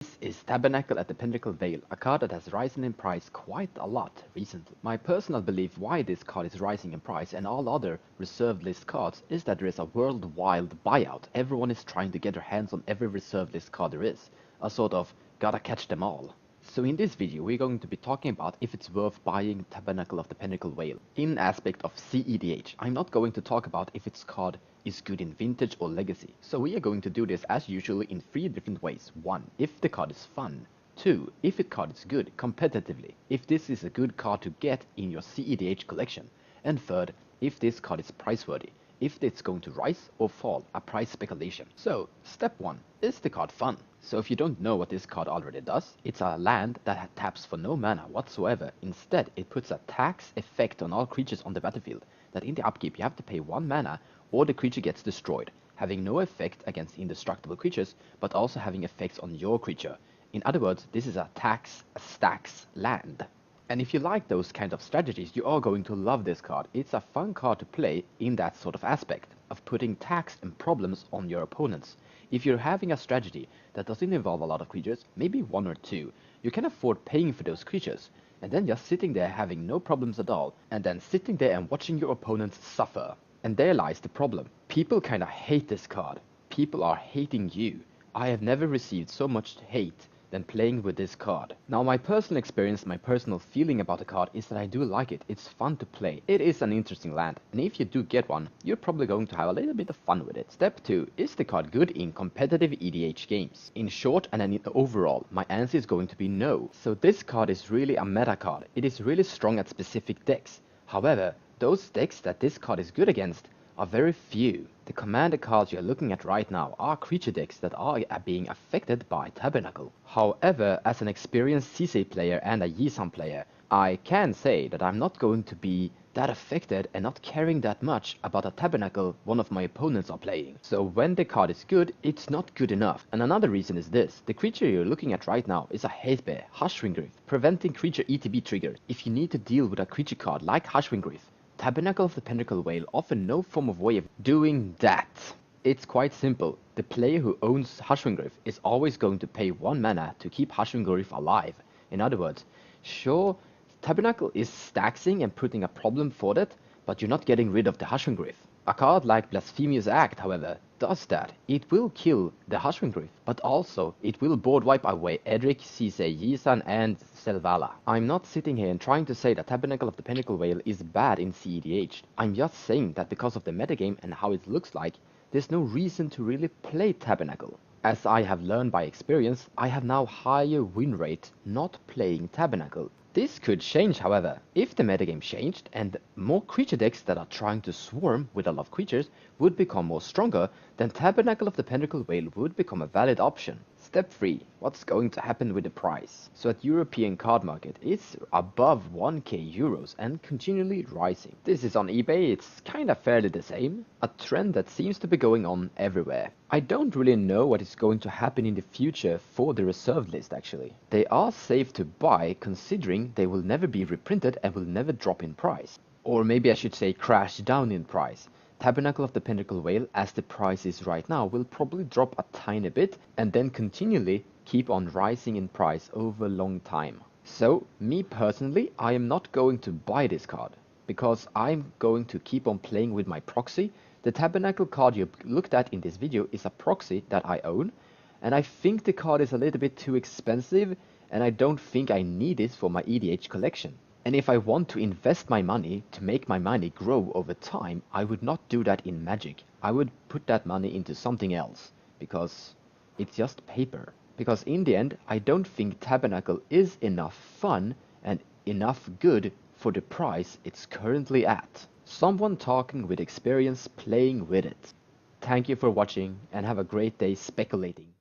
This is Tabernacle at the Pendrell Vale, a card that has risen in price quite a lot recently. My personal belief why this card is rising in price and all other reserved list cards is that there is a worldwide buyout. Everyone is trying to get their hands on every reserved list card there is, a sort of gotta catch them all. So in this video we're going to be talking about if it's worth buying Tabernacle of the Pendrell Vale. In aspect of cEDH, I'm not going to talk about if its card is good in vintage or legacy. So we are going to do this as usually in 3 different ways. 1. If the card is fun. 2. If the card is good competitively. If this is a good card to get in your cEDH collection. And 3rd, if this card is price-worthy. If it's going to rise or fall, a price speculation. So, step 1. Is the card fun? So if you don't know what this card already does, it's a land that taps for no mana whatsoever. Instead, it puts a tax effect on all creatures on the battlefield, that in the upkeep you have to pay 1 mana or the creature gets destroyed, having no effect against indestructible creatures, but also having effects on your creature. In other words, this is a stacks land. And if you like those kind of strategies, you are going to love this card. It's a fun card to play in that sort of aspect, of putting tax and problems on your opponents. If you're having a strategy that doesn't involve a lot of creatures, maybe 1 or 2, you can afford paying for those creatures, and then just sitting there having no problems at all, and then sitting there and watching your opponents suffer. And there lies the problem. People kinda hate this card. People are hating you. I have never received so much hate than playing with this card. Now my personal experience, my personal feeling about the card is that I do like it. It's fun to play. It is an interesting land, and if you do get one, you're probably going to have a little bit of fun with it. Step 2. Is the card good in competitive EDH games? In short and in overall, my answer is going to be no. So this card is really a meta card. It is really strong at specific decks. However, those decks that this card is good against are very few. The commander cards you're looking at right now are creature decks that are being affected by Tabernacle. However, as an experienced cEDH player and a isen't player, I can say that I'm not going to be that affected and not caring that much about a Tabernacle one of my opponents are playing. So when the card is good, it's not good enough. And another reason is this. The creature you're looking at right now is a hate bear, Hushwing Gryff, preventing creature ETB trigger. If you need to deal with a creature card like Hushwing Gryff, Tabernacle of the Pendrell Vale offer no form of way of doing that. It's quite simple. The player who owns Hushwing Gryff is always going to pay 1 mana to keep Hushwing Gryff alive. In other words, sure, Tabernacle is staxing and putting a problem for that, but you're not getting rid of the Hushwing Gryff. A card like Blasphemous Act, however, does that. It will kill the Hushwing Gryff, but also it will board wipe away Edric, cEDH, and Selvala. I'm not sitting here and trying to say that Tabernacle of the Pendrell Vale is bad in cEDH. I'm just saying that because of the metagame and how it looks like, there's no reason to really play Tabernacle. As I have learned by experience, I have now higher win rate not playing Tabernacle. This could change, however. If the metagame changed and more creature decks that are trying to swarm with a lot of creatures would become more stronger, then Tabernacle of the Pendrell Vale would become a valid option. Step 3. What's going to happen with the price? So at European card market, it's above 1k euros and continually rising. This is on eBay, it's kinda fairly the same. A trend that seems to be going on everywhere. I don't really know what is going to happen in the future for the reserved list actually. They are safe to buy considering they will never be reprinted and will never drop in price. Or maybe I should say crash down in price. Tabernacle of the Pendrell Vale, as the price is right now, will probably drop a tiny bit and then continually keep on rising in price over a long time. So, me personally, I am not going to buy this card, because I'm going to keep on playing with my proxy. The Tabernacle card you looked at in this video is a proxy that I own, and I think the card is a little bit too expensive, and I don't think I need it for my EDH collection. And if I want to invest my money to make my money grow over time, I would not do that in Magic. I would put that money into something else, because it's just paper. Because in the end, I don't think Tabernacle is enough fun and enough good for the price it's currently at. Someone talking with experience playing with it. Thank you for watching and have a great day speculating.